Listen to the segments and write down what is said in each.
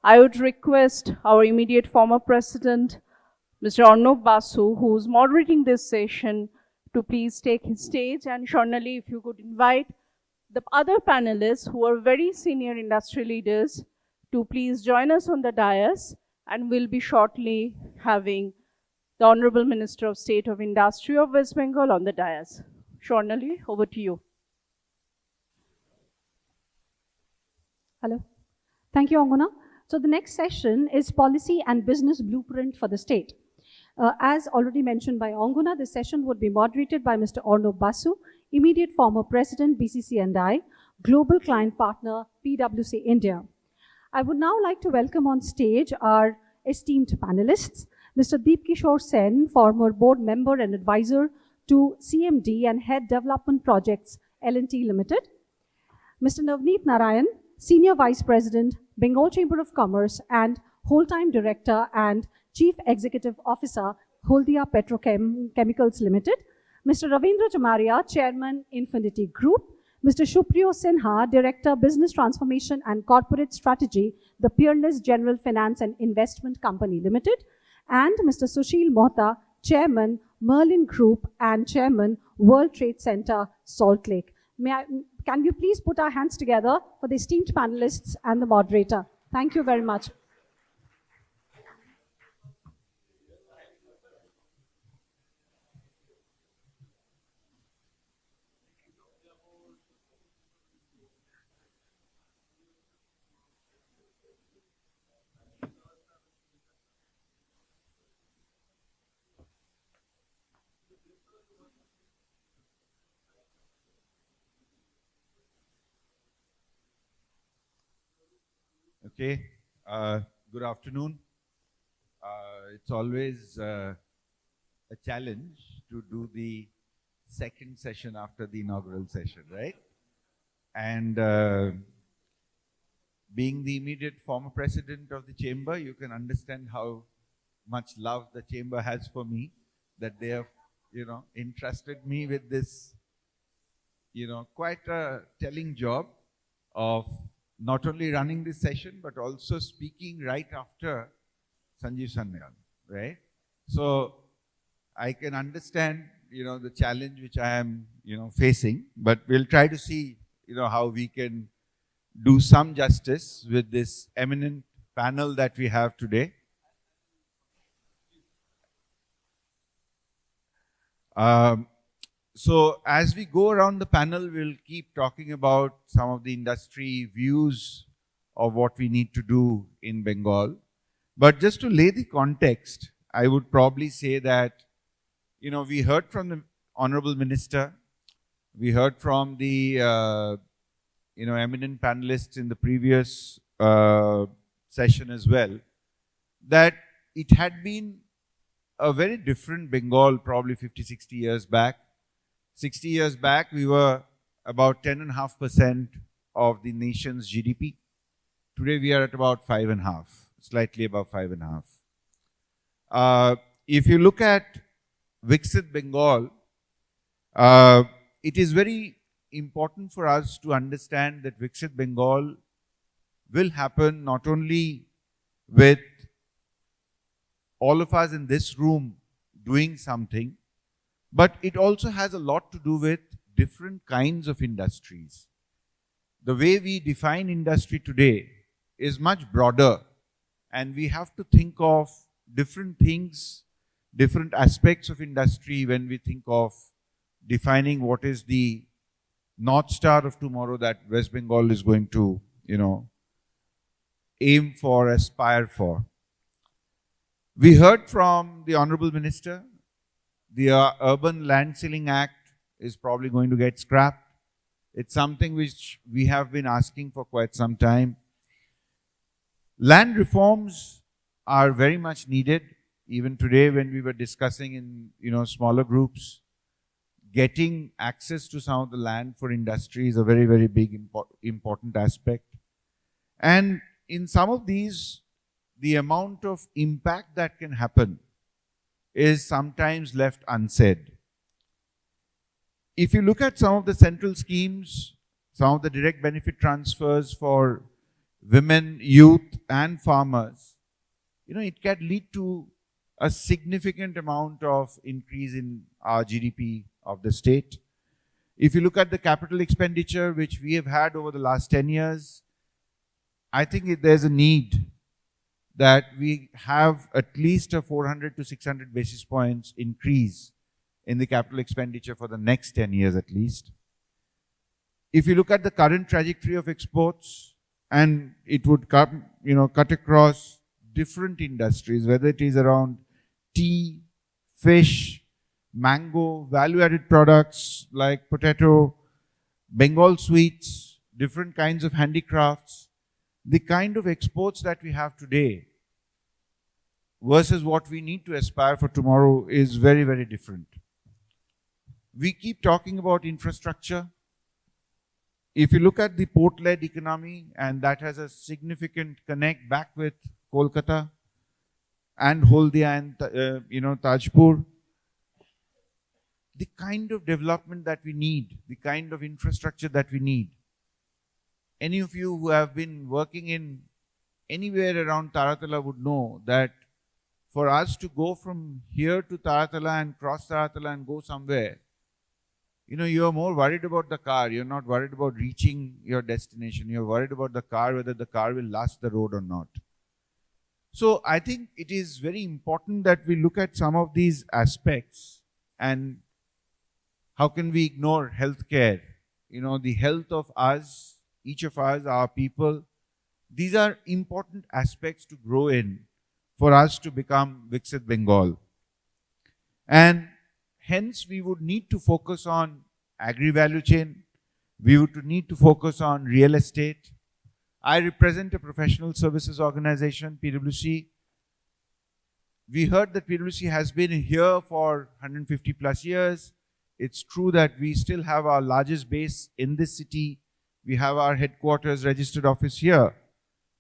I would request our immediate former president, Mr. Arnob Basu, who's moderating this session, to please take his stage. And Shornali, if you could invite the other panelists who are very senior industry leaders to please join us on the dais, and we'll be shortly having the Honorable Minister of State of Industry of West Bengal on the dais. Shornali, over to you. Hello. Thank you, Angana. So the next session is Policy and Business Blueprint for the State. As already mentioned by Angana, this session would be moderated by Mr. Arnob Basu, immediate former President, BCC&I, Global Client Partner, PwC India. I would now like to welcome on stage our esteemed panelists, Mr. Deep Kishore Sen, former board member and advisor to CMD and Head Development Projects, L&T Limited. Mr. Navneet Narayan, Senior Vice President, Bengal Chamber of Commerce and Whole-Time Director and Chief Executive Officer, Holdia Petrochemicals Limited. Mr. Ravindra Chamaria, Chairman, Infinity Group. Mr. Shupriyo Sinha, Director, Business Transformation and Corporate Strategy, the Peerless General Finance and Investment Company Limited. And Mr. Sushil Mohta, Chairman, Merlin Group and Chairman, World Trade Center, Salt Lake. Can we please put our hands together for the esteemed panelists and the moderator? Thank you very much. Okay, good afternoon. It's always a challenge to do the second session after the inaugural session, right? And being the immediate former president of the chamber, you can understand how much love the chamber has for me, that they have, entrusted me with this, quite a telling job of not only running this session, but also speaking right after Sanjeev Sanyal, right? So I can understand, the challenge which I am, facing, but we'll try to see, how we can do some justice with this eminent panel that we have today. So as we go around the panel, we'll keep talking about some of the industry views of what we need to do in Bengal. But just to lay the context, I would probably say that, we heard from the Honorable Minister, we heard from the, eminent panelists in the previous session as well, that it had been a very different Bengal probably 50, 60 years back. 60 years back, we were about 10.5% of the nation's GDP. Today, we are at about 5.5%, slightly above 5.5%. If you look at Viksit Bengal, it is very important for us to understand that Viksit Bengal will happen not only with all of us in this room doing something, but it also has a lot to do with different kinds of industries. The way we define industry today is much broader, and we have to think of different things, different aspects of industry when we think of defining what is the North Star of tomorrow that West Bengal is going to, aim for, aspire for. We heard from the Honorable Minister. The Urban Land Ceiling Act is probably going to get scrapped. It's something which we have been asking for quite some time. Land reforms are very much needed. Even today when we were discussing in, smaller groups, getting access to some of the land for industry is a very, very big important aspect. And in some of these, the amount of impact that can happen is sometimes left unsaid. If you look at some of the central schemes, some of the direct benefit transfers for women, youth and farmers, it can lead to a significant amount of increase in our GDP of the state. If you look at the capital expenditure, which we have had over the last 10 years, I think there's a need that we have at least a 400 to 600 basis points increase in the capital expenditure for the next 10 years at least. If you look at the current trajectory of exports, and it would come, cut across different industries, whether it is around tea, fish, mango, value-added products like potato, Bengal sweets, different kinds of handicrafts, the kind of exports that we have today versus what we need to aspire for tomorrow is very, very different. We keep talking about infrastructure. If you look at the port-led economy, and that has a significant connect back with Kolkata and Holdia and Tajpur, the kind of development that we need, the kind of infrastructure that we need. Any of you who have been working in anywhere around Taratala would know that for us to go from here to Taratala and cross Taratala and go somewhere, you're more worried about the car. You're not worried about reaching your destination. You're worried about the car, whether the car will last the road or not. So I think it is very important that we look at some of these aspects. And how can we ignore healthcare? The health of us, each of us, our people, these are important aspects to grow in for us to become Viksit Bengal. And hence, we would need to focus on agri-value chain. We would need to focus on real estate. I represent a professional services organization, PwC. We heard that PwC has been here for 150 plus years. It's true that we still have our largest base in this city. We have our headquarters registered office here.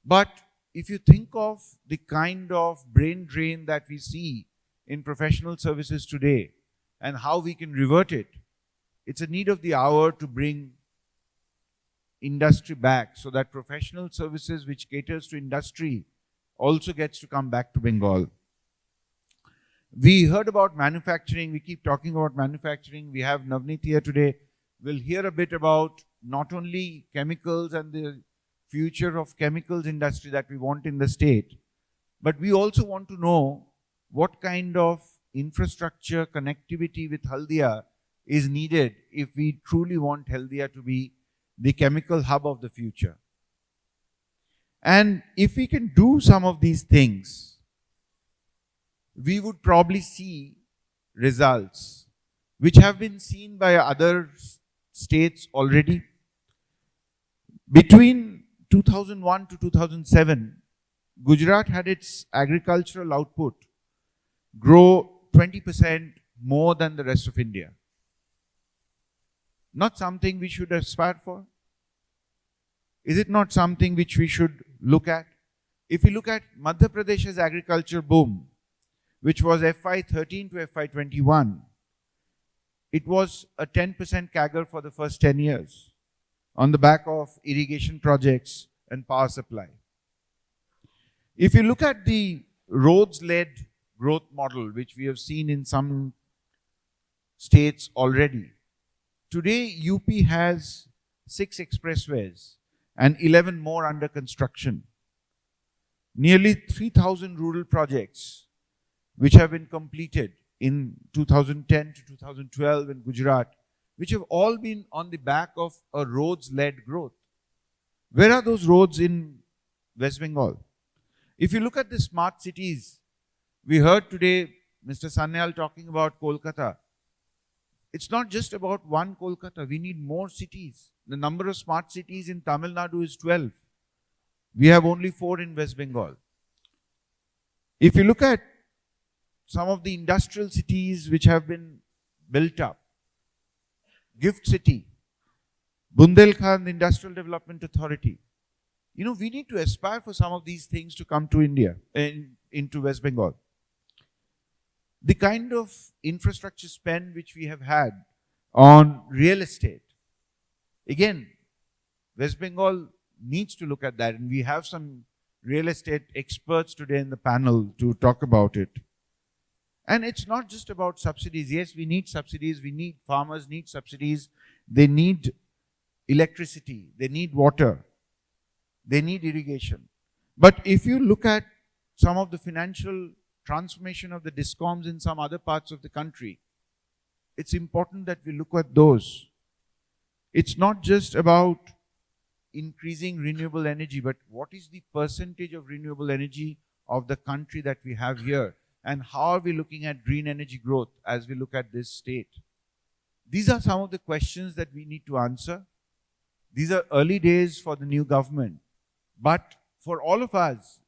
But if you think of the kind of brain drain that we see in professional services today and how we can revert it, it's a need of the hour to bring industry back so that professional services which caters to industry also gets to come back to Bengal. We heard about manufacturing. We keep talking about manufacturing. We have Navneet here today. We'll hear a bit about not only chemicals and the future of chemicals industry that we want in the state, but we also want to know what kind of infrastructure connectivity with Haldia is needed if we truly want Haldia to be the chemical hub of the future. And if we can do some of these things, we would probably see results which have been seen by other states already. Between 2001 to 2007, Gujarat had its agricultural output grow 20% more than the rest of India. Not something we should aspire for? Is it not something which we should look at? If we look at Madhya Pradesh's agriculture boom, which was FY13 to FY21, it was a 10% CAGR for the first 10 years on the back of irrigation projects and power supply. If you look at the roads-led growth model, which we have seen in some states already, today UP has 6 expressways and 11 more under construction. Nearly 3,000 rural projects which have been completed in 2010 to 2012 in Gujarat, which have all been on the back of a roads-led growth. Where are those roads in West Bengal? If you look at the smart cities, we heard today Mr. Sanyal talking about Kolkata. It's not just about one Kolkata. We need more cities. The number of smart cities in Tamil Nadu is 12. We have only 4 in West Bengal. If you look at some of the industrial cities which have been built up, Gift City, Bundelkhand Industrial Development Authority, we need to aspire for some of these things to come to India, into West Bengal. The kind of infrastructure spend which we have had on real estate, again, West Bengal needs to look at that, and we have some real estate experts today in the panel to talk about it. And it's not just about subsidies. Yes, we need subsidies. Farmers need subsidies. They need electricity. They need water. They need irrigation. But if you look at some of the financial transformation of the discoms in some other parts of the country, it's important that we look at those. It's not just about increasing renewable energy, but what is the percentage of renewable energy of the country that we have here? And how are we looking at green energy growth as we look at this state? These are some of the questions that we need to answer. These are early days for the new government. But for all of us,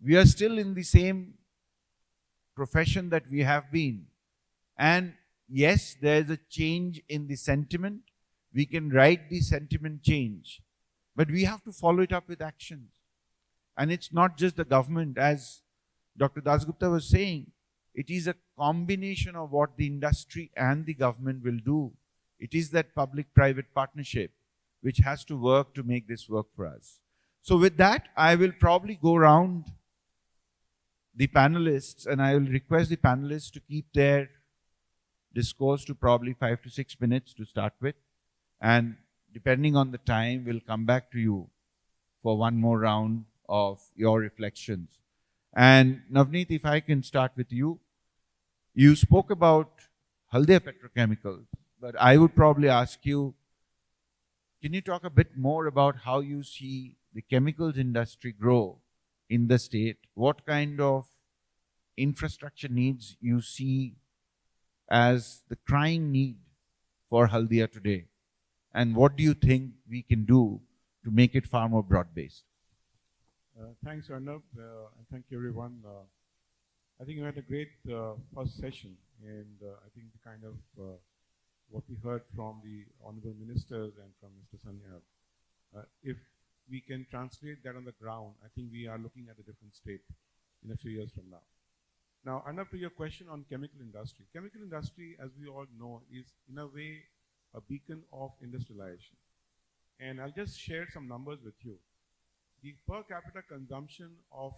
we are still in the same profession that we have been. And yes, there is a change in the sentiment. We can write the sentiment change. But we have to follow it up with actions. And it's not just the government, as Dr. Dasgupta was saying, it is a combination of what the industry and the government will do. It is that public-private partnership which has to work to make this work for us. So with that, I will probably go around the panelists and I will request the panelists to keep their discourse to probably 5 to 6 minutes to start with. And depending on the time, we'll come back to you for one more round of your reflections. And Navneet, if I can start with you. You spoke about Haldia Petrochemicals, but I would probably ask you, can you talk a bit more about how you see the chemicals industry grow in the state? What kind of infrastructure needs you see as the crying need for Haldia today? And what do you think we can do to make it far more broad-based? Thanks, Arnab, and thank you, everyone. I think we had a great first session, and I think the kind of what we heard from the honorable ministers and from Mr. Sanyal, if we can translate that on the ground, I think we are looking at a different state in a few years from now. Now, Arnab, to your question on chemical industry. Chemical industry, as we all know, is in a way a beacon of industrialization. And I'll just share some numbers with you. The per capita consumption of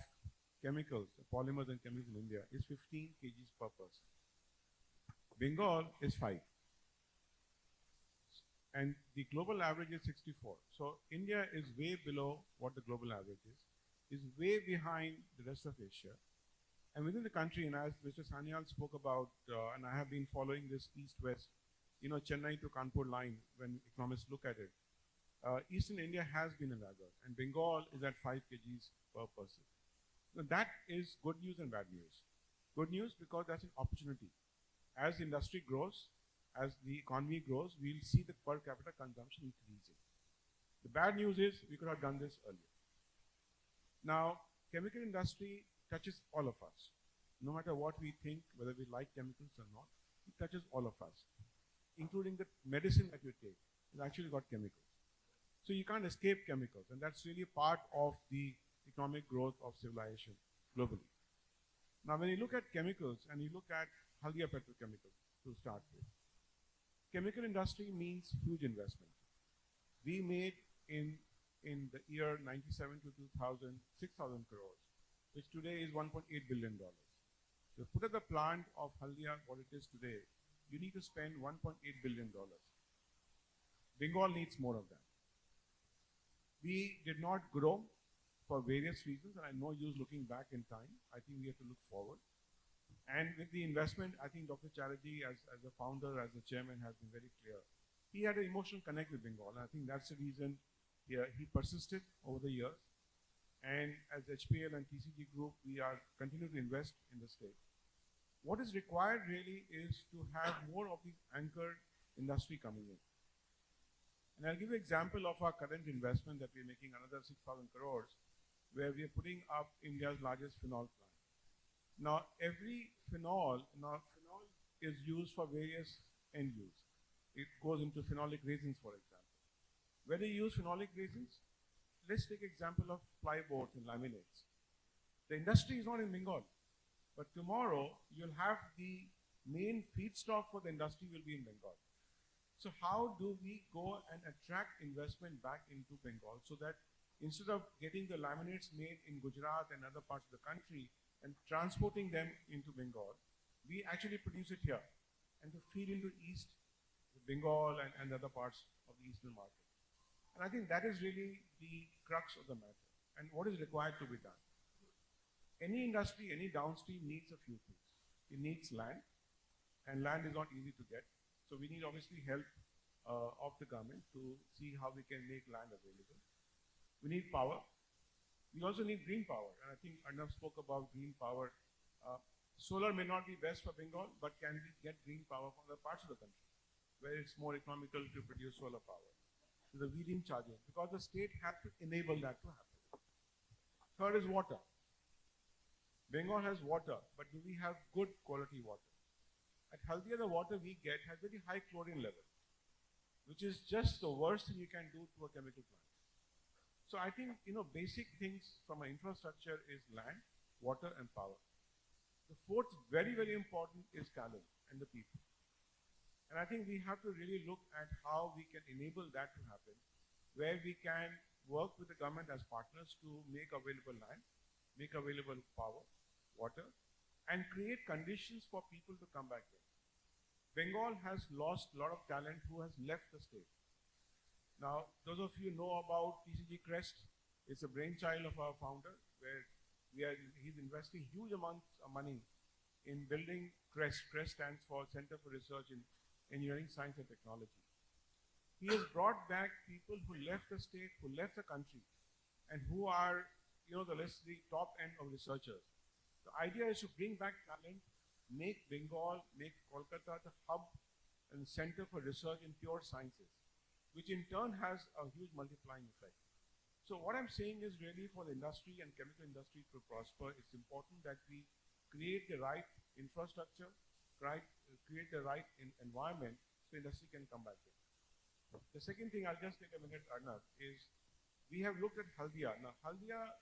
chemicals, polymers and chemicals in India is 15 kgs per person. Bengal is 5. And the global average is 64. So India is way below what the global average is way behind the rest of Asia. And within the country, and as Mr. Sanyal spoke about, and I have been following this east-west, Chennai to Kanpur line, when economists look at it, Eastern India has been a laggard, and Bengal is at 5 kgs per person. Now that is good news and bad news. Good news because that's an opportunity. As the industry grows, as the economy grows, we'll see the per capita consumption increasing. The bad news is we could have done this earlier. Now, chemical industry touches all of us. No matter what we think, whether we like chemicals or not, it touches all of us, including the medicine that you take. It's actually got chemicals. So you can't escape chemicals, and that's really part of the economic growth of civilization globally. Now, when you look at chemicals and you look at Haldia Petrochemicals to start with, chemical industry means huge investment. We made in the year 97 to 2000, 6,000 crores, which today is $1.8 billion. To put up the plant of Haldia, what it is today, you need to spend $1.8 billion. Bengal needs more of that. We did not grow for various reasons, and I no use looking back in time. I think we have to look forward. And with the investment, I think Dr. Chatterjee, as a founder, as a chairman, has been very clear. He had an emotional connect with Bengal, and I think that's the reason he persisted over the years. And as HPL and TCG Group, we are continuing to invest in the state. What is required really is to have more of these anchored industry coming in. And I'll give you an example of our current investment that we're making, another 6,000 crores, where we are putting up India's largest phenol plant. Now, phenol is used for various end use. It goes into phenolic resins, for example. Where do you use phenolic resins? Let's take example of plyboards and laminates. The industry is not in Bengal, but tomorrow you'll have the main feedstock for the industry will be in Bengal. So how do we go and attract investment back into Bengal so that instead of getting the laminates made in Gujarat and other parts of the country and transporting them into Bengal, we actually produce it here and to feed into East, Bengal and other parts of the eastern market. And I think that is really the crux of the matter and what is required to be done. Any industry, any downstream needs a few things. It needs land, and land is not easy to get. So we need obviously help of the government to see how we can make land available. We need power. We also need green power. And I think Arnav spoke about green power. Solar may not be best for Bengal, but can we get green power from other parts of the country where it's more economical to produce solar power? So the wheeling charging, because the state has to enable that to happen. Third is water. Bengal has water, but do we have good quality water? At Haldia, the water we get has very high chlorine level, which is just the worst thing you can do to a chemical plant. So I think, basic things from an infrastructure is land, water, and power. The fourth, very, very important, is talent and the people. And I think we have to really look at how we can enable that to happen, where we can work with the government as partners to make available land, make available power, water, and create conditions for people to come back here. Bengal has lost a lot of talent who has left the state. Now, those of you know about PCG Crest. It's a brainchild of our founder, where he's investing huge amounts of money in building Crest. Crest stands for Center for Research in Engineering, Science and Technology. He has brought back people who left the state, who left the country, and who are, the top end of researchers. The idea is to bring back talent, make Bengal, make Kolkata the hub and center for research in pure sciences, which in turn has a huge multiplying effect. So what I'm saying is really for the industry and chemical industry to prosper, it's important that we create the right infrastructure, create the right environment so industry can come back in. The second thing, I'll just take a minute, Arnav, is we have looked at Haldia. Now, Haldia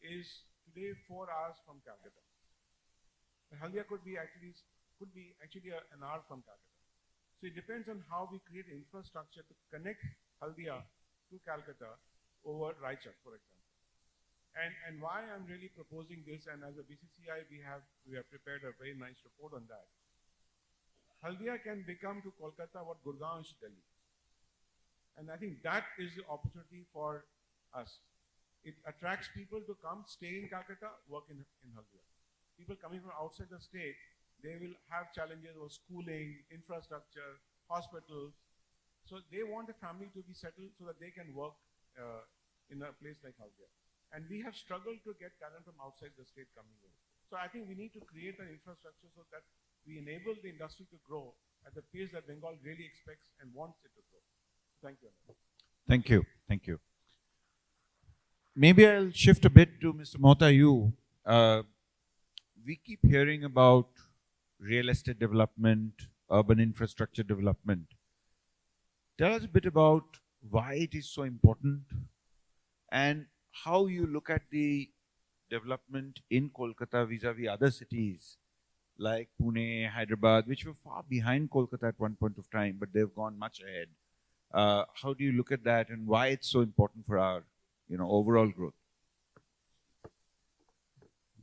is today 4 hours from Calcutta. And Haldia could be actually an hour from Calcutta. So it depends on how we create infrastructure to connect Haldia to Calcutta over Raichak, for example. And why I'm really proposing this, and as a BCCI, we have prepared a very nice report on that. Haldia can become to Kolkata what Gurgaon is to Delhi. And I think that is the opportunity for us. It attracts people to come, stay in Calcutta, work in Haldia. People coming from outside the state, they will have challenges of schooling, infrastructure, hospitals. So they want the family to be settled so that they can work in a place like Haldia. And we have struggled to get talent from outside the state coming in. So I think we need to create an infrastructure so that we enable the industry to grow at the pace that Bengal really expects and wants it to grow. Thank you. Thank you. Thank you. Maybe I'll shift a bit to Mr. Moumita, you. We keep hearing about real estate development, urban infrastructure development. Tell us a bit about why it is so important and how you look at the development in Kolkata vis-a-vis other cities like Pune, Hyderabad, which were far behind Kolkata at one point of time, but they've gone much ahead. How do you look at that and why it's so important for our overall growth?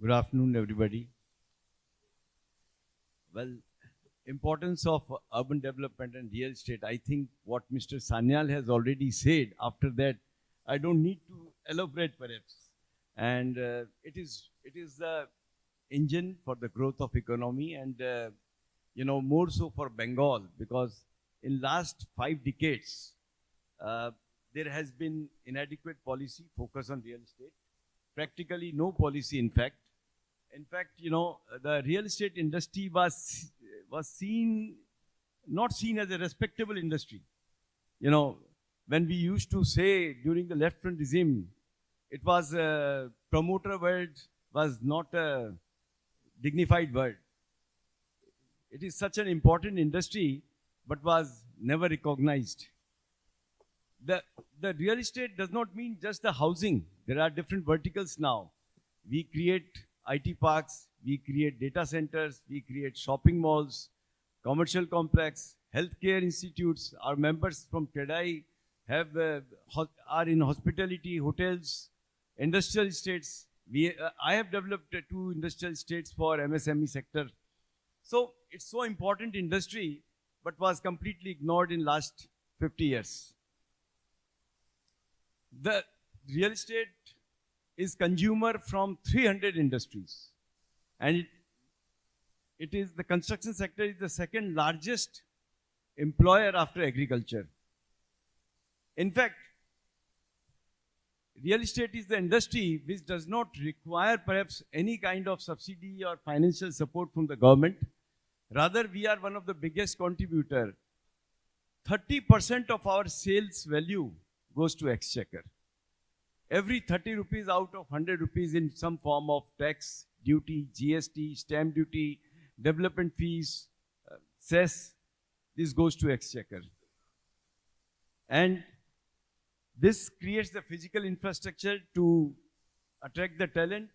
Good afternoon, everybody. Well, importance of urban development and real estate, I think what Mr. Sanyal has already said. After that, I don't need to elaborate perhaps. And it is the engine for the growth of economy and, more so for Bengal, because in last 5 decades, there has been inadequate policy focus on real estate, practically no policy in fact. In fact, the real estate industry was not seen as a respectable industry. When we used to say during the left front regime, it was a promoter word, was not a dignified word. It is such an important industry, but was never recognized. The real estate does not mean just the housing. There are different verticals now. We create IT parks, we create data centers, we create shopping malls, commercial complex, healthcare institutes. Our members from TEDAI are in hospitality, hotels, industrial estates. I have developed 2 industrial estates for MSME sector. So it's so important industry, but was completely ignored in last 50 years. The real estate is consumer from 300 industries, and it is the construction sector is the second largest employer after agriculture. In fact, real estate is the industry which does not require perhaps any kind of subsidy or financial support from the government. Rather, we are one of the biggest contributor. 30% of our sales value goes to exchequer. Every 30 rupees out of 100 rupees in some form of tax, duty, GST, stamp duty, development fees, cess, this goes to exchequer. And this creates the physical infrastructure to attract the talent,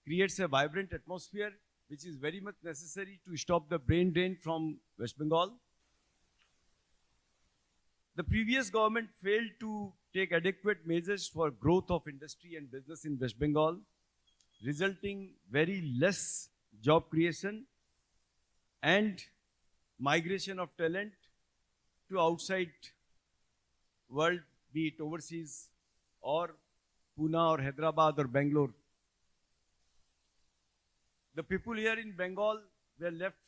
creates a vibrant atmosphere, which is very much necessary to stop the brain drain from West Bengal. The previous government failed to take adequate measures for growth of industry and business in West Bengal, resulting very less job creation and migration of talent to outside world, be it overseas or Pune or Hyderabad or Bangalore. The people here in Bengal were left.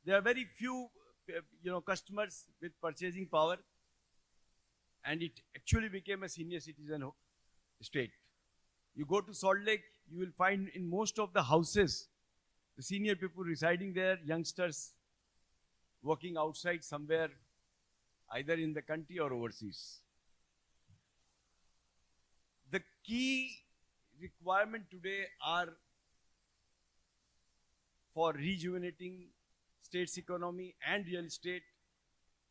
There are very few, customers with purchasing power, and it actually became a senior citizen state. You go to Salt Lake, you will find in most of the houses, the senior people residing there, youngsters working outside somewhere, either in the country or overseas. The key requirement today are for rejuvenating state's economy and real estate,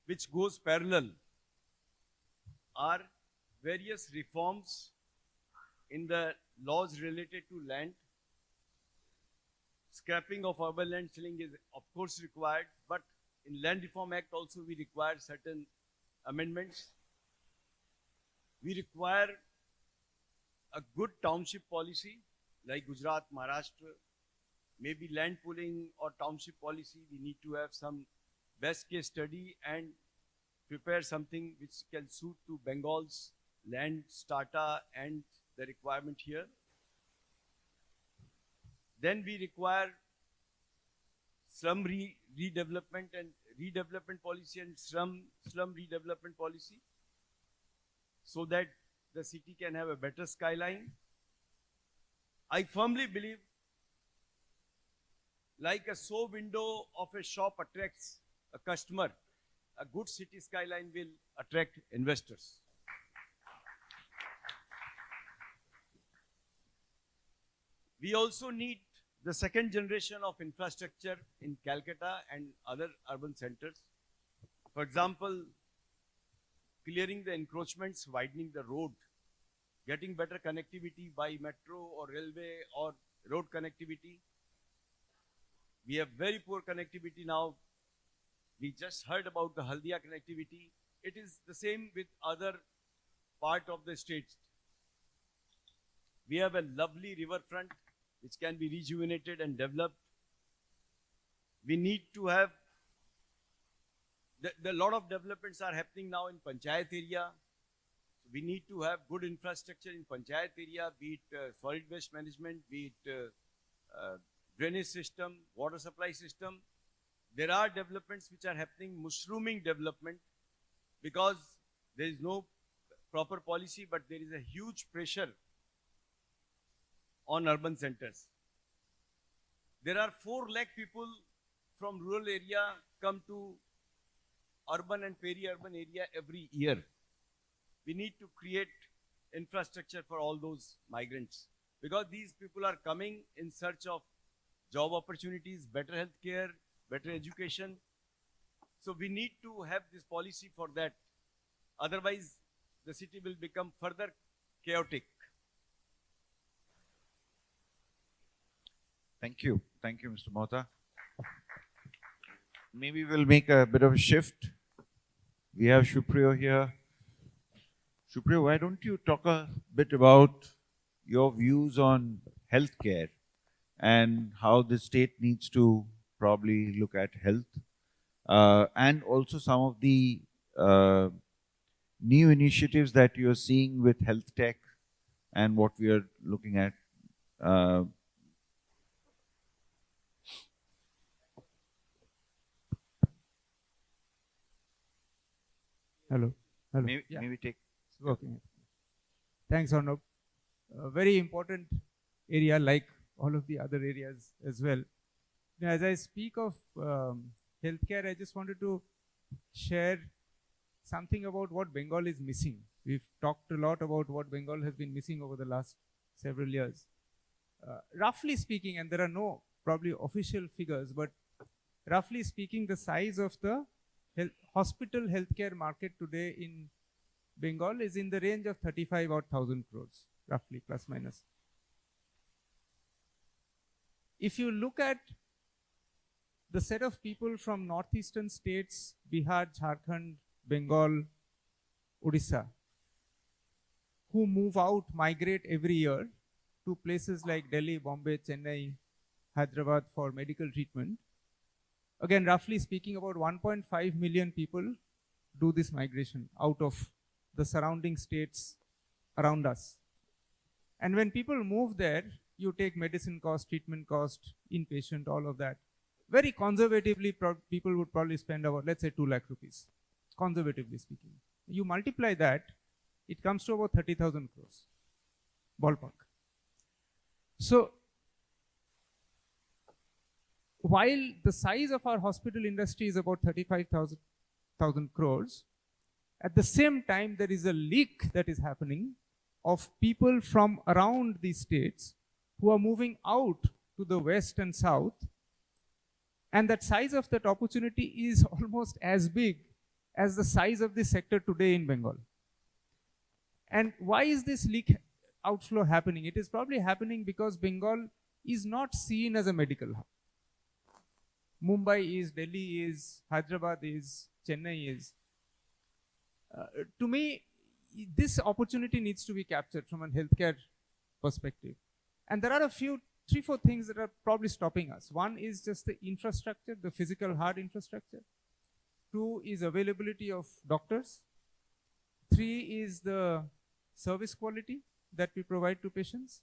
which goes parallel, are various reforms in the laws related to land. Scrapping of urban land ceiling is of course required, but in Land Reform Act also we require certain amendments. We require a good township policy like Gujarat, Maharashtra, maybe land pooling or township policy. We need to have some best case study and prepare something which can suit to Bengal's land strata and the requirement here. Then we require slum redevelopment and redevelopment policy and slum redevelopment policy so that the city can have a better skyline. I firmly believe like a show window of a shop attracts a customer, a good city skyline will attract investors. We also need the second generation of infrastructure in Calcutta and other urban centers. For example, clearing the encroachments, widening the road, getting better connectivity by metro or railway or road connectivity. We have very poor connectivity now. We just heard about the Haldia connectivity. It is the same with other part of the state. We have a lovely riverfront which can be rejuvenated and developed. We need to have, the lot of developments are happening now in Panchayat area. We need to have good infrastructure in Panchayat area, be it solid waste management, be it drainage system, water supply system. There are developments which are happening, mushrooming development, because there is no proper policy, but there is a huge pressure on urban centers. There are 4 lakh people from rural area come to urban and peri-urban area every year. We need to create infrastructure for all those migrants, because these people are coming in search of job opportunities, better health care, better education. So we need to have this policy for that. Otherwise, the city will become further chaotic. Thank you. Thank you, Mr. Moumita. Maybe we'll make a bit of a shift. We have Shupriyo here. Supriya, why don't you talk a bit about your views on healthcare and how the state needs to probably look at health, and also some of the new initiatives that you're seeing with health tech and what we are looking at. Hello. Hello. Maybe take. It's working. Thanks, Arnab. A very important area, like all of the other areas as well. Now, as I speak of healthcare, I just wanted to share something about what Bengal is missing. We've talked a lot about what Bengal has been missing over the last several years. Roughly speaking, and there are no probably official figures, but roughly speaking, the size of the hospital healthcare market today in Bengal is in the range of 35,000 crores, roughly, plus minus. If you look at the set of people from northeastern states, Bihar, Jharkhand, Bengal, Odisha, who move out, migrate every year to places like Delhi, Bombay, Chennai, Hyderabad for medical treatment. Again, roughly speaking, about 1.5 million people do this migration out of the surrounding states around us. And when people move there, you take medicine cost, treatment cost, inpatient, all of that. Very conservatively, people would probably spend about, let's say, 2 lakh rupees, conservatively speaking. You multiply that, it comes to about 30,000 crores, ballpark. So, while the size of our hospital industry is about 35,000 crores, at the same time, there is a leak that is happening of people from around these states who are moving out to the west and south. And that size of that opportunity is almost as big as the size of this sector today in Bengal. And why is this leak outflow happening? It is probably happening because Bengal is not seen as a medical hub. Mumbai is, Delhi is, Hyderabad is, Chennai is. To me, this opportunity needs to be captured from a healthcare perspective. And there are 3-4 things that are probably stopping us. One is just the infrastructure, the physical hard infrastructure. 2 is availability of doctors. 3 is the service quality that we provide to patients.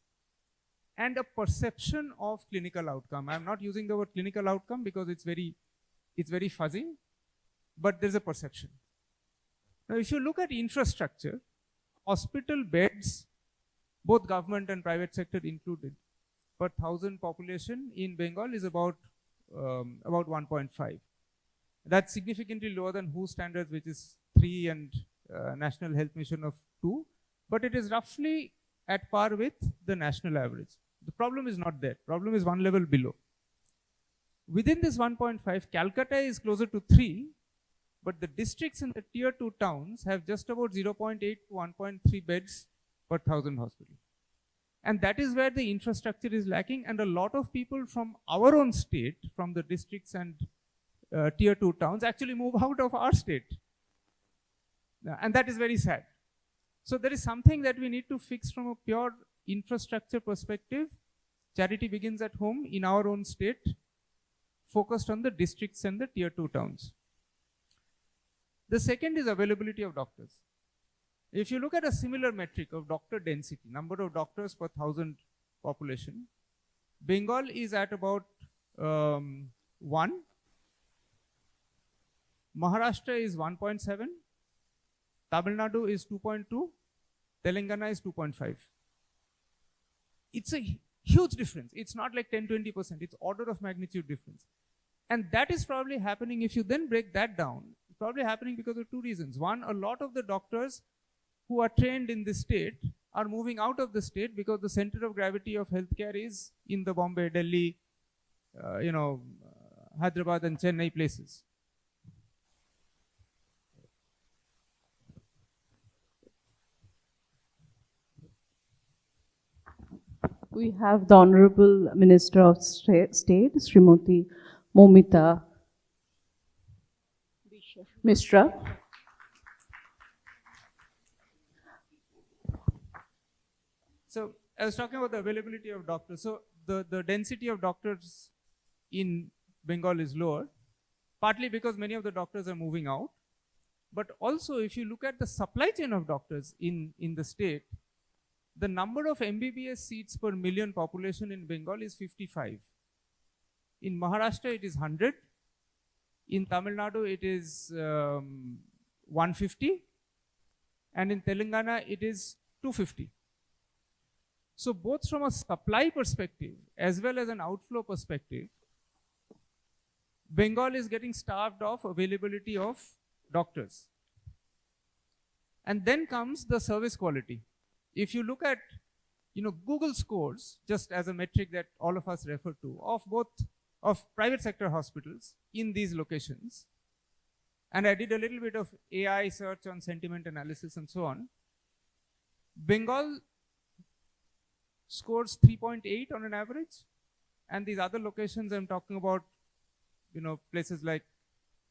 And a perception of clinical outcome. I'm not using the word clinical outcome because it's very fuzzy, but there's a perception. Now, if you look at infrastructure, hospital beds, both government and private sector included, per 1,000 population in Bengal is about 1.5. That's significantly lower than WHO standards, which is 3, and National Health Mission of 2, but it is roughly at par with the national average. The problem is not there. Problem is one level below. Within this 1.5, Calcutta is closer to 3, but the districts in the tier 2 towns have just about 0.8 to 1.3 beds per 1,000 hospitals. And that is where the infrastructure is lacking, and a lot of people from our own state, from the districts and tier 2 towns, actually move out of our state. And that is very sad. So there is something that we need to fix from a pure infrastructure perspective. Charity begins at home in our own state, focused on the districts and the tier 2 towns. The second is availability of doctors. If you look at a similar metric of doctor density, number of doctors per 1,000 population, Bengal is at about 1. Maharashtra is 1.7. Tamil Nadu is 2.2. Telangana is 2.5. It's a huge difference. It's not like 10-20%. It's order of magnitude difference. And that is probably happening, if you then break that down, it's probably happening because of 2 reasons. One, a lot of the doctors who are trained in this state are moving out of the state because the center of gravity of healthcare is in the Bombay, Delhi, Hyderabad and Chennai places. We have the Honorable Minister of State, Srimati Moumita Misra. So I was talking about the availability of doctors. So the density of doctors in Bengal is lower, partly because many of the doctors are moving out. But also, if you look at the supply chain of doctors in the state, the number of MBBS seats per million population in Bengal is 55. In Maharashtra, it is 100. In Tamil Nadu, it is 150. And in Telangana, it is 250. So both from a supply perspective as well as an outflow perspective, Bengal is getting starved of availability of doctors. And then comes the service quality. If you look at Google scores, just as a metric that all of us refer to, of private sector hospitals in these locations, and I did a little bit of AI search on sentiment analysis and so on, Bengal scores 3.8 on an average, and these other locations I'm talking about, places like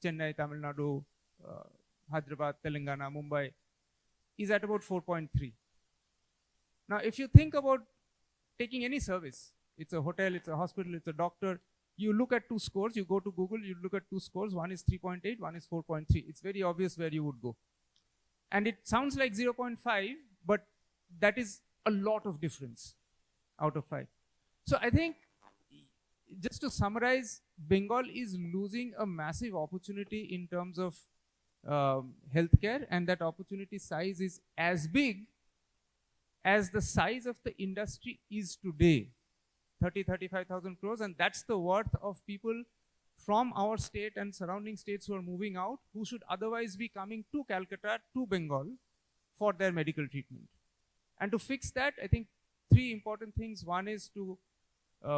Chennai, Tamil Nadu, Hyderabad, Telangana, Mumbai, is at about 4.3. Now, if you think about taking any service, it's a hotel, it's a hospital, it's a doctor, you look at two scores, you go to Google, you look at two scores, one is 3.8, one is 4.3. It's very obvious where you would go. And it sounds like 0.5, but that is a lot of difference out of 5. So I think, just to summarize, Bengal is losing a massive opportunity in terms of healthcare, and that opportunity size is as big as the size of the industry is today, 35,000 crores, and that's the worth of people from our state and surrounding states who are moving out, who should otherwise be coming to Calcutta, to Bengal, for their medical treatment. And to fix that, I think 3 important things. One is to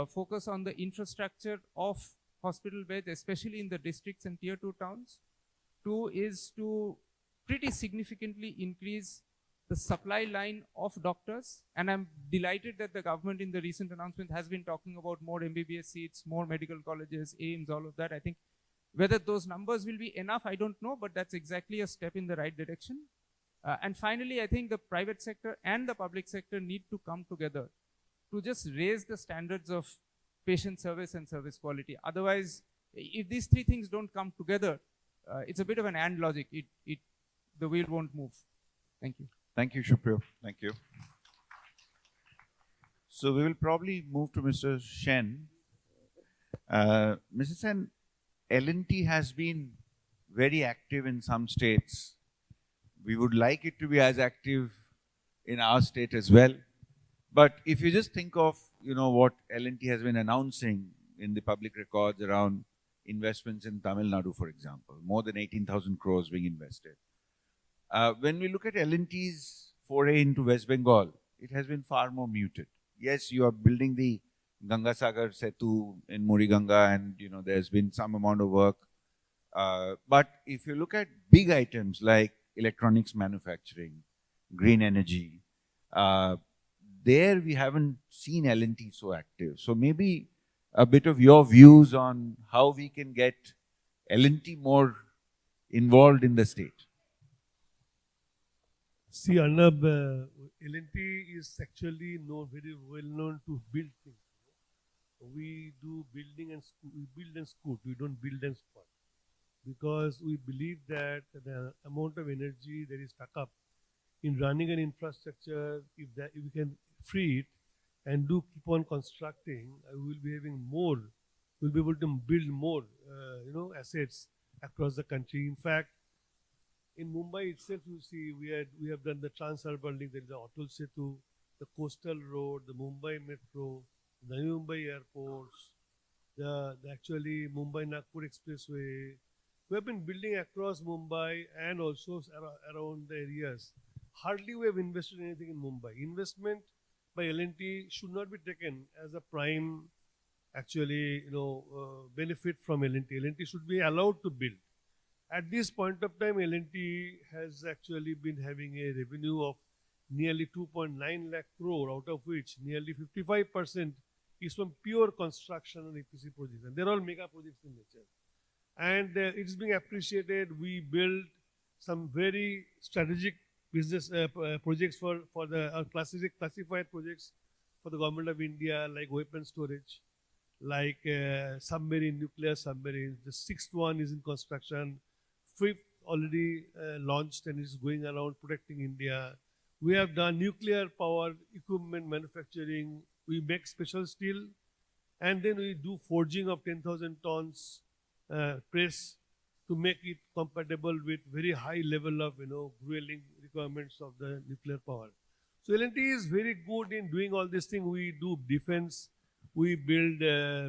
focus on the infrastructure of hospital beds, especially in the districts and tier 2 towns. 2 is to pretty significantly increase the supply line of doctors. And I'm delighted that the government in the recent announcement has been talking about more MBBS seats, more medical colleges, AIIMS, all of that. I think whether those numbers will be enough, I don't know, but that's exactly a step in the right direction. And finally, I think the private sector and the public sector need to come together to just raise the standards of patient service and service quality. Otherwise, if these 3 things don't come together, it's a bit of an and logic. The wheel won't move. Thank you. Thank you, Shuprio. Thank you. So we will probably move to Mr. Shen. Mr. Sen, L&T has been very active in some states. We would like it to be as active in our state as well. But if you just think of, what L&T has been announcing in the public records around investments in Tamil Nadu, for example, more than 18,000 crores being invested. When we look at L&T's foray into West Bengal, it has been far more muted. Yes, you are building the Gangasagar Setu in Muriganga, and there's been some amount of work. But if you look at big items like electronics manufacturing, green energy, there we haven't seen L&T so active. So maybe a bit of your views on how we can get L&T more involved in the state. See, Arnab, L&T is actually very well known to build things. We do building and we build and scoot. We don't build and squat, because we believe that the amount of energy that is stuck up in running an infrastructure, if we can free it and keep on constructing, we will be having more. We'll be able to build more, assets across the country. In fact, in Mumbai itself, you see, we have done the Trans-Urban Link. There is the Atal Setu, the Coastal Road, the Mumbai Metro, the Mumbai airports, the actually Mumbai-Nagpur Expressway. We have been building across Mumbai and also around the areas. Hardly we have invested anything in Mumbai. Investment by L&T should not be taken as a prime, actually, benefit from L&T. L&T should be allowed to build. At this point of time, L&T has actually been having a revenue of nearly 2.9 lakh crore, out of which nearly 55% is from pure construction and EPC projects. And they're all mega projects in nature. And it's being appreciated. We build some very strategic business projects for the classified projects for the government of India, like weapon storage, like submarine, nuclear submarines. The sixth one is in construction. Fifth already launched and is going around protecting India. We have done nuclear power equipment manufacturing. We make special steel, and then we do forging of 10,000 tons press to make it compatible with very high level of grueling requirements of the nuclear power. So L&T is very good in doing all these things. We do defense. We build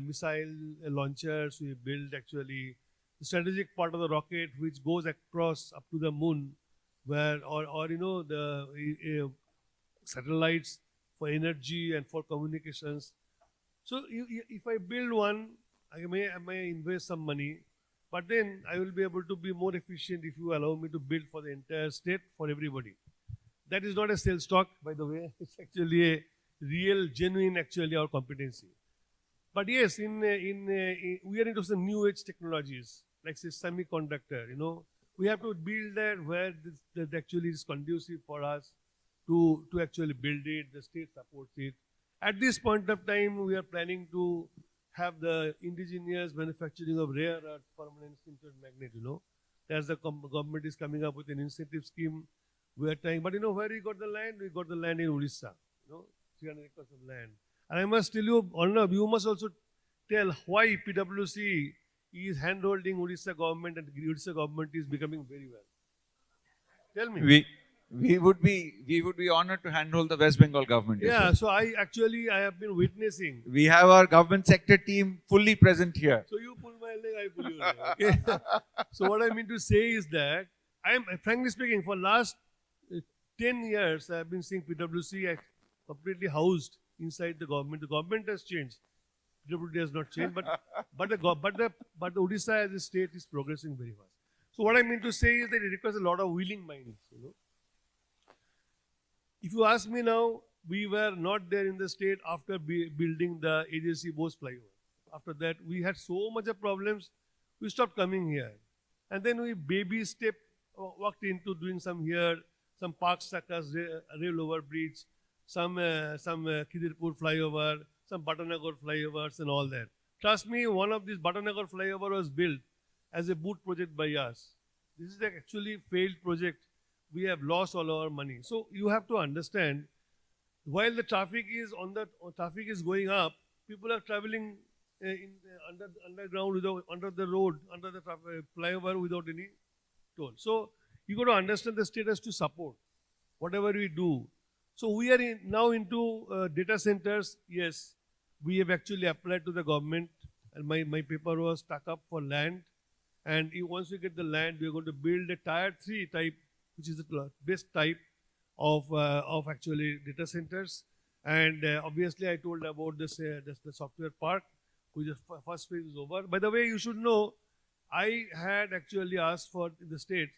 missile launchers. We build actually the strategic part of the rocket which goes across up to the moon, where or the satellites for energy and for communications. So if I build one, I may invest some money, but then I will be able to be more efficient if you allow me to build for the entire state for everybody. That is not a sales talk, by the way. It's actually a real, genuine, actually our competency. But yes, we are into some new age technologies, like say semiconductor. We have to build that where that actually is conducive for us to actually build it. The state supports it. At this point of time, we are planning to have the indigenous manufacturing of rare earth permanent sintered magnet. As the government is coming up with an incentive scheme, we are trying. But where we got the land? We got the land in Odisha. 300 acres of land. And I must tell you, Arnab, you must also tell why PwC is handholding Odisha government, and Odisha government is becoming very well. Tell me. We would be honored to handhold the West Bengal government. Yeah, so I have been witnessing. We have our government sector team fully present here. So you pull my leg, I pull your leg. Okay. So what I mean to say is that I am, frankly speaking, for last 10 years I have been seeing PwC completely housed inside the government. The government has changed. PwC has not changed, but the Odisha as a state is progressing very fast. So what I mean to say is that it requires a lot of willing minds. If you ask me now, we were not there in the state after building the AJC MoS flyover. After that, we had so much of problems, we stopped coming here. And then we baby step walked into doing some Park Sakas rail over bridge, some Khidirpur flyover, some Batanagar flyovers and all that. Trust me, one of these Batanagar flyover was built as a boot project by us. This is actually failed project. We have lost all our money. So you have to understand, while the traffic is going up, people are traveling underground under the road, under the flyover without any toll. So you got to understand the state has to support whatever we do. So we are now into data centers. Yes, we have actually applied to the government, and my paper was stuck up for land. And once we get the land, we are going to build a tier 3 type, which is the best type of actually data centers. And obviously, I told about the software park, which is first phase is over. By the way, you should know, I had actually asked for the state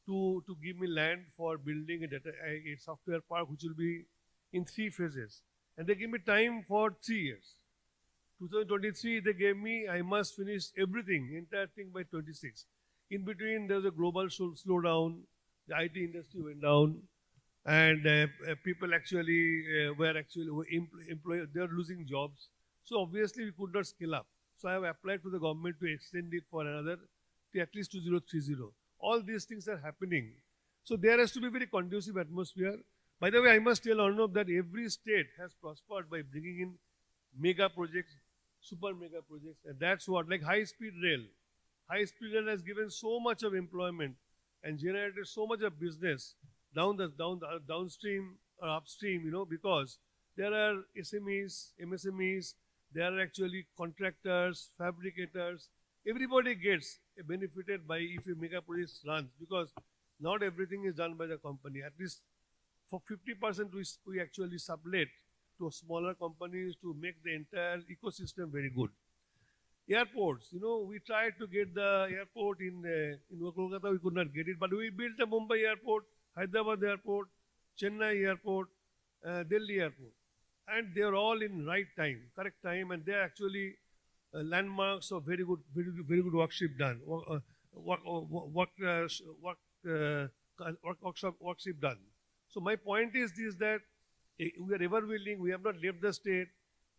to give me land for building a software park, which will be in 3 phases. And they gave me time for 3 years. 2023, they gave me, I must finish everything, entire thing by 26. In between, there's a global slowdown. The IT industry went down, and people actually were employed. They were losing jobs. So obviously, we could not scale up. So I have applied to the government to extend it for another, to at least 2030. All these things are happening. So there has to be very conducive atmosphere. By the way, I must tell Arnab that every state has prospered by bringing in mega projects, super mega projects, and that's what, like high-speed rail. High-speed rail has given so much of employment and generated so much of business downstream or upstream, because there are SMEs, MSMEs, there are actually contractors, fabricators. Everybody gets benefited by if a mega project runs, because not everything is done by the company. At least for 50% we actually sublet to smaller companies to make the entire ecosystem very good. Airports, we tried to get the airport in Kolkata, we could not get it, but we built the Mumbai airport, Hyderabad airport, Chennai airport, Delhi airport, and they are all in right time, correct time, and they are actually landmarks of very good workshop done, workshop done. So my point is this, that we are ever willing, we have not left the state,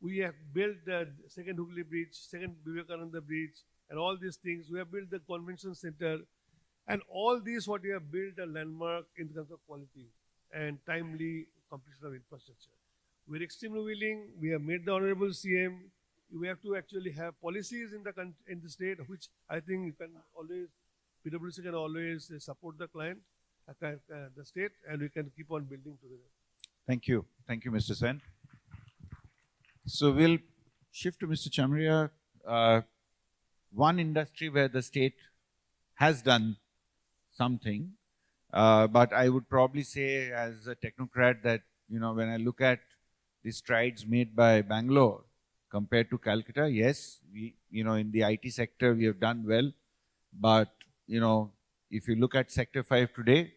we have built the second Hooghly Bridge, second Vivekananda Bridge, and all these things. We have built the convention center, and all these what we have built a landmark in terms of quality and timely completion of infrastructure. We are extremely willing. We have made the honorable CM. We have to actually have policies in the state, which I think you can always, PwC can always support the client, the state, and we can keep on building together. Thank you. Thank you, Mr. Sen. So we'll shift to Mr. Chamaria. One industry where the state has done something, but I would probably say as a technocrat that, when I look at the strides made by Bangalore compared to Calcutta, yes, we, in the IT sector, we have done well. But, if you look at Sector 5 today,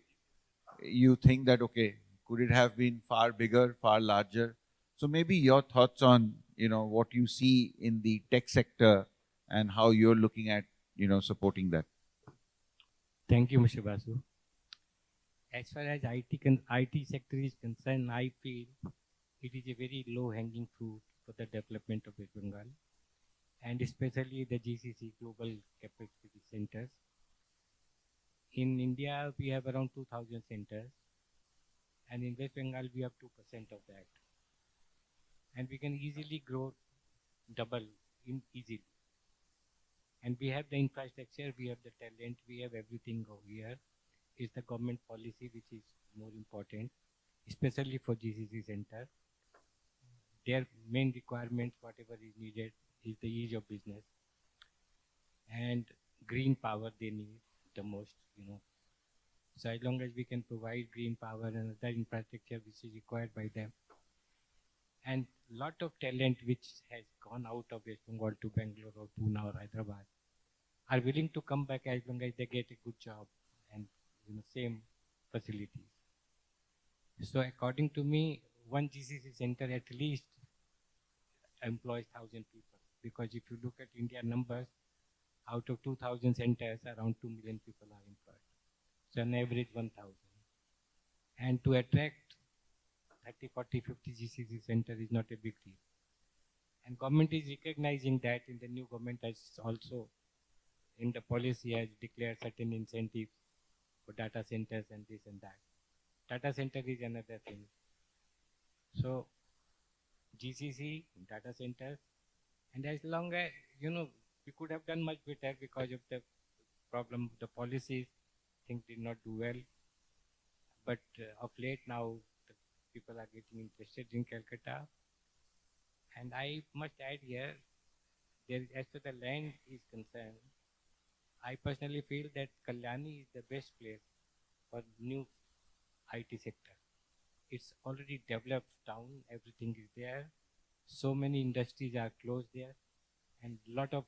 you think that, okay, could it have been far bigger, far larger? So maybe your thoughts on, what you see in the tech sector and how you're looking at, supporting that. Thank you, Mr. Basu. As far as IT sector is concerned, I feel it is a very low-hanging fruit for the development of West Bengal, and especially the GCC Global Capacity Centers. In India, we have around 2,000 centers, and in West Bengal, we have 2% of that. And we can easily grow double easily. And we have the infrastructure, we have the talent, we have everything over here. It's the government policy which is more important, especially for GCC center. Their main requirements, whatever is needed, is the ease of business and green power they need the most, So as long as we can provide green power and other infrastructure which is required by them, and lot of talent which has gone out of West Bengal to Bangalore or Pune or Hyderabad are willing to come back as long as they get a good job and same facilities. So according to me, one GCC center at least employs 1,000 people, because if you look at India numbers, out of 2,000 centers, around 2 million people are employed. So on average 1,000. And to attract 30, 40, 50 GCC center is not a big deal. And government is recognizing that. In the new government has also, in the policy, has declared certain incentives for data centers and this and that. Data center is another thing. So GCC, data centers, and as long as, we could have done much better because of the problem, the policies, things did not do well. But of late now, the people are getting interested in Calcutta. And I must add here, as to the land is concerned, I personally feel that Kalyani is the best place for new IT sector. It's already developed town, everything is there. So many industries are close there, and lot of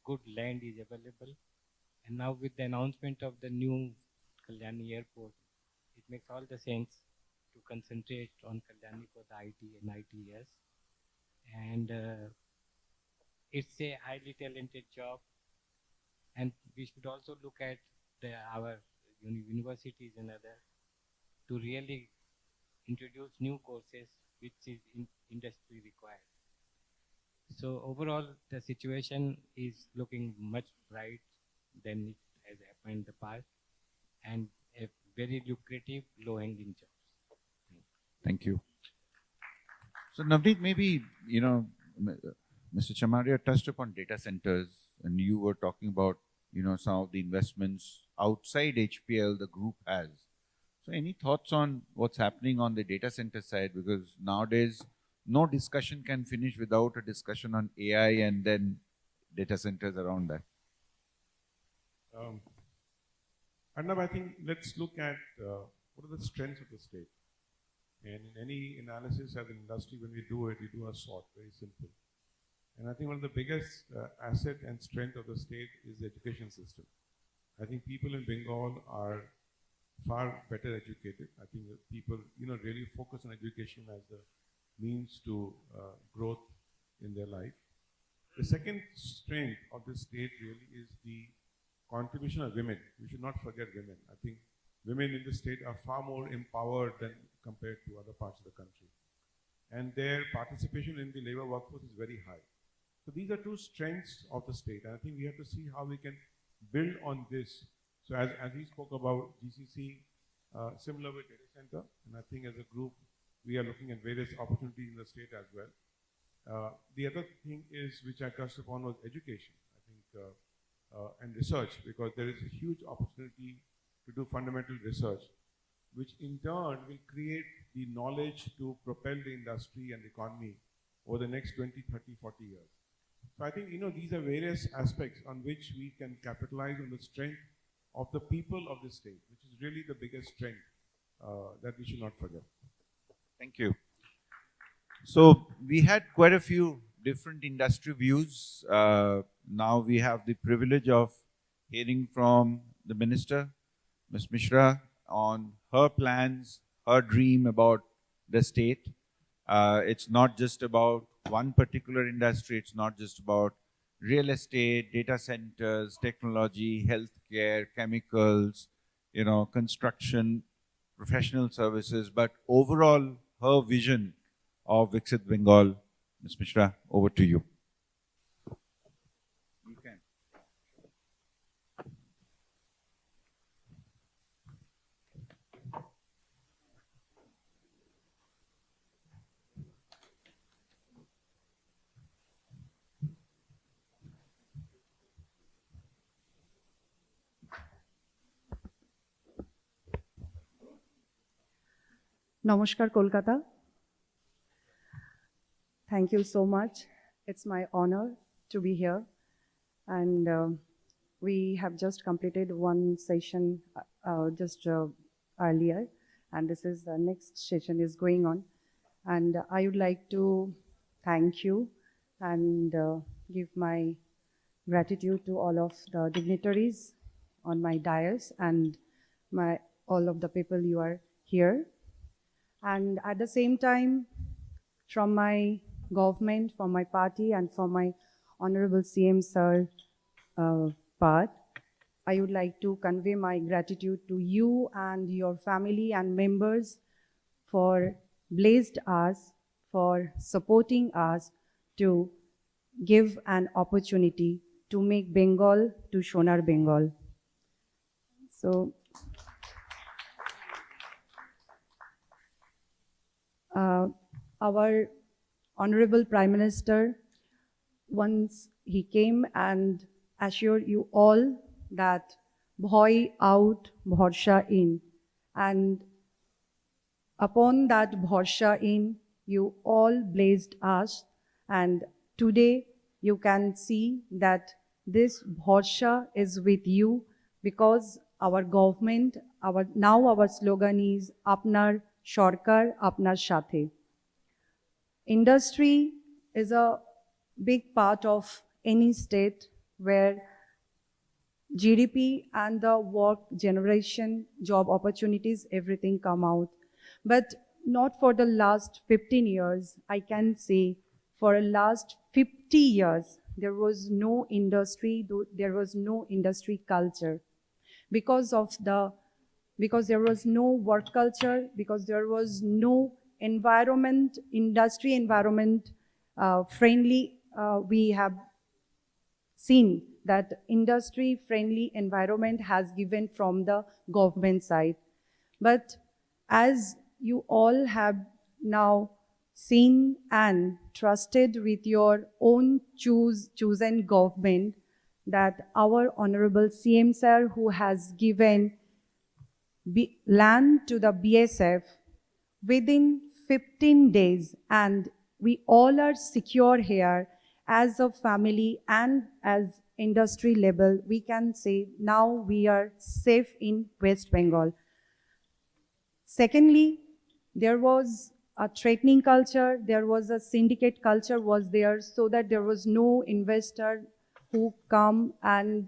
good land is available. And now with the announcement of the new Kalyani airport, it makes all the sense to concentrate on Kalyani for the IT and ITS. And it's a highly talented job. And we should also look at our universities and others to really introduce new courses which is industry required. So overall, the situation is looking much bright than it has happened in the past, and a very lucrative, low-hanging jobs. Thank you. So Navneet, maybe, Mr. Chamaria touched upon data centers, and you were talking about, some of the investments outside HPL the group has. So any thoughts on what's happening on the data center side? Because nowadays, no discussion can finish without a discussion on AI and then data centers around that. Arnab, I think let's look at what are the strengths of the state. And in any analysis as an industry, when we do it, we do a SWOT, very simple. And I think one of the biggest asset and strength of the state is the education system. I think people in Bengal are far better educated. I think that people, really focus on education as the means to growth in their life. The second strength of this state really is the contribution of women. We should not forget women. I think women in the state are far more empowered than compared to other parts of the country. And their participation in the labor workforce is very high. So these are two strengths of the state. And I think we have to see how we can build on this. So as he spoke about GCC, similar with data center, and I think as a group, we are looking at various opportunities in the state as well. The other thing is, which I touched upon, was education, I think, and research, because there is a huge opportunity to do fundamental research, which in turn will create the knowledge to propel the industry and the economy over the next 20, 30, 40 years. So I think, these are various aspects on which we can capitalize on the strength of the people of the state, which is really the biggest strength that we should not forget. Thank you. So we had quite a few different industry views. Now we have the privilege of hearing from the Minister, Ms. Misra, on her plans, her dream about the state. It's not just about one particular industry. It's not just about real estate, data centers, technology, healthcare, chemicals, construction, professional services, but overall her vision of Viksit Bengal. Ms. Misra, over to you. You can. Namaskar, Kolkata. Thank you so much. It's my honor to be here. And we have just completed one session earlier, and this is the next session is going on. And I would like to thank you and give my gratitude to all of the dignitaries on my dais and all of the people you are here. And at the same time, from my government, from my party, and from my Honorable CM Sir part, I would like to convey my gratitude to you and your family and members for blessed us, for supporting us to give an opportunity to make Bengal to Sonar Bengal. So, our Honorable Prime Minister, once he came and assured you all that bhoy out, bhorsha in. And upon that bhorsha in, you all blessed us. And today you can see that this bhorsha is with you, because our government, now our slogan is Apnar Sarkar, Apnar Sathe. Industry is a big part of any state where GDP and the work generation, job opportunities, everything come out. But not for the last 15 years. I can say for the last 50 years, there was no industry, there was no industry culture. Because there was no work culture, because there was no industry environment friendly. We have seen that industry friendly environment has given from the government side. But as you all have now seen and trusted with your own chosen government, that our Honorable CM Sir, who has given land to the BSF within 15 days, and we all are secure here as a family and as industry level. We can say now we are safe in West Bengal. Secondly, there was a threatening culture, there was a syndicate culture was there, so that there was no investor who come, and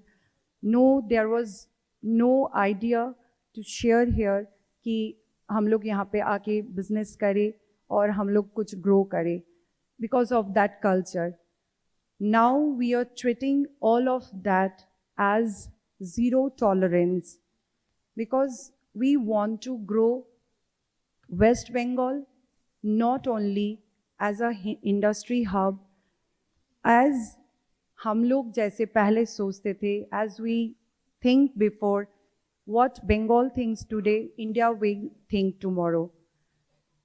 there was no idea to share here कि हम लोग यहाँ पे आके business करें और हम लोग कुछ grow करें, because of that culture. Now we are treating all of that as zero tolerance, because we want to grow West Bengal not only as a industry hub, as हम लोग जैसे पहले सोचते थे, as we think before, what Bengal thinks today, India will think tomorrow.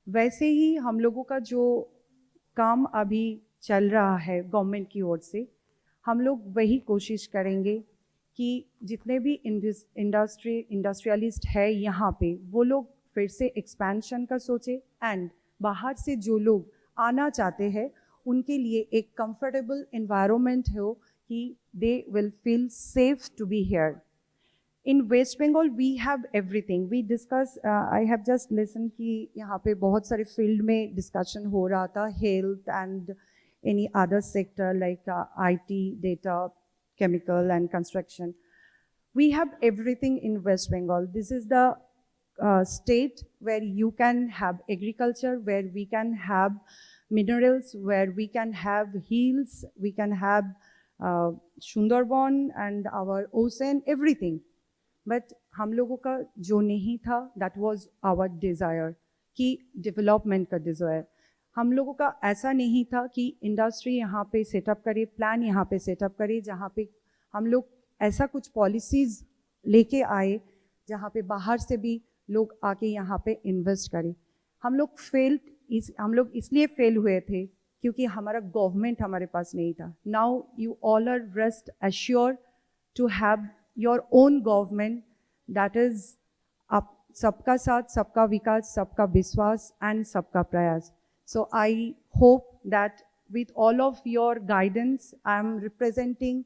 वैसे ही हम लोगों का जो काम अभी चल रहा है गवर्नमेंट की ओर से, हम लोग वही कोशिश करेंगे कि जितने भी इंडस्ट्रियलिस्ट है यहाँ पे, वो लोग फिर से एक्सपेंशन का सोचे, एंड बाहर से जो लोग आना चाहते हैं उनके लिए एक कंफर्टेबल एनवायरनमेंट हो कि they will feel safe to be here. In West Bengal, we have everything. We discuss, I have just listened कि यहाँ पे बहुत सारे field में discussion हो रहा था, health and any other sector like IT, data, chemical and construction. We have everything in West Bengal. This is the state where you can have agriculture, where we can have minerals, where we can have hills, we can have Sundarban and our ocean, everything. But हम लोगों का जो नहीं था, that was our desire, कि development का desire. हम लोगों का ऐसा नहीं था कि इंडस्ट्री यहाँ पे सेटअप करे, प्लान यहाँ पे सेटअप करे, जहाँ पे हम लोग ऐसा कुछ पॉलिसीज़ लेके आए जहाँ पे बाहर से भी लोग आके यहाँ पे इन्वेस्ट करें. हम लोग इसलिए फेल हुए थे क्योंकि हमारा गवर्नमेंट हमारे पास नहीं था. Now you all are rest assured to have your own government, that is सबका साथ, सबका विकास, सबका विश्वास and सबका प्रयास. So I hope that with all of your guidance, I am representing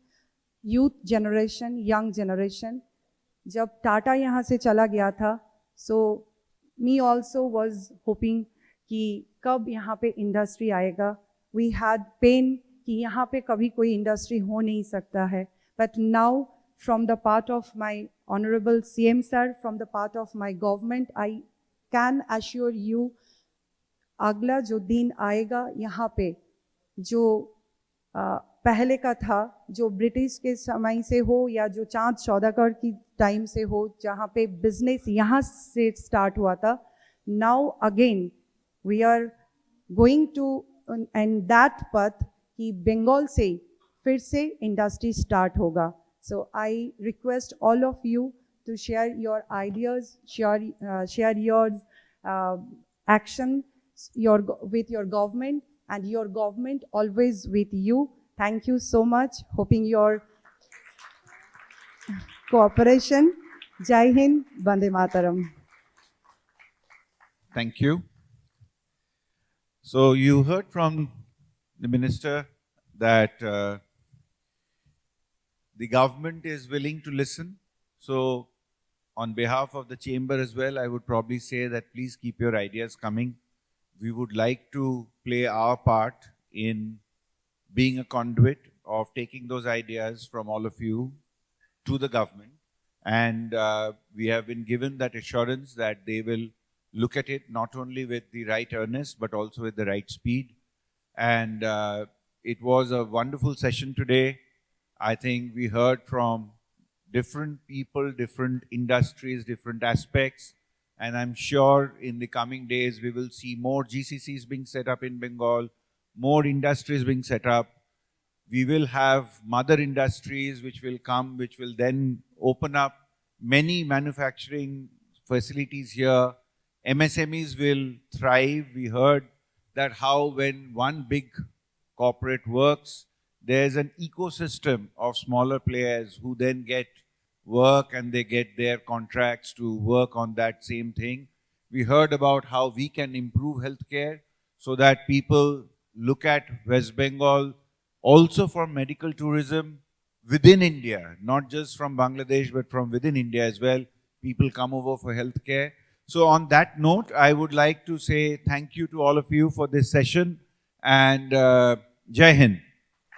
youth generation, young generation. जब टाटा यहाँ से चला गया था, so me also was hoping कि कब यहाँ पे इंडस्ट्री आएगा. We had pain कि यहाँ पे कभी कोई इंडस्ट्री हो नहीं सकता है. But now from the part of my Honorable CM Sir, from the part of my government, I can assure you, अगला जो दिन आएगा यहाँ पे, जो पहले का था, जो ब्रिटिश के समय से हो या जो चांद सौदागर की टाइम से हो, जहाँ पे बिजनेस यहाँ से स्टार्ट हुआ था, now again we are going to and that path कि बंगाल से फिर से इंडस्ट्री स्टार्ट होगा. So I request all of you to share your ideas, share your action with your government, and your government always with you. Thank you so much. Hoping your cooperation. Jai Hind, Vande Mataram. Thank you. So you heard from the minister that the government is willing to listen. So on behalf of the chamber as well, I would probably say that please keep your ideas coming. We would like to play our part in being a conduit of taking those ideas from all of you to the government. And we have been given that assurance that they will look at it not only with the right earnest, but also with the right speed. And it was a wonderful session today. I think we heard from different people, different industries, different aspects, and I'm sure in the coming days we will see more GCCs being set up in Bengal, more industries being set up. We will have mother industries which will come, which will then open up many manufacturing facilities here. MSMEs will thrive. We heard that how when one big corporate works, there's an ecosystem of smaller players who then get work and they get their contracts to work on that same thing. We heard about how we can improve healthcare so that people look at West Bengal also for medical tourism within India, not just from Bangladesh, but from within India as well. People come over for healthcare. So on that note, I would like to say thank you to all of you for this session, and Jai Hind.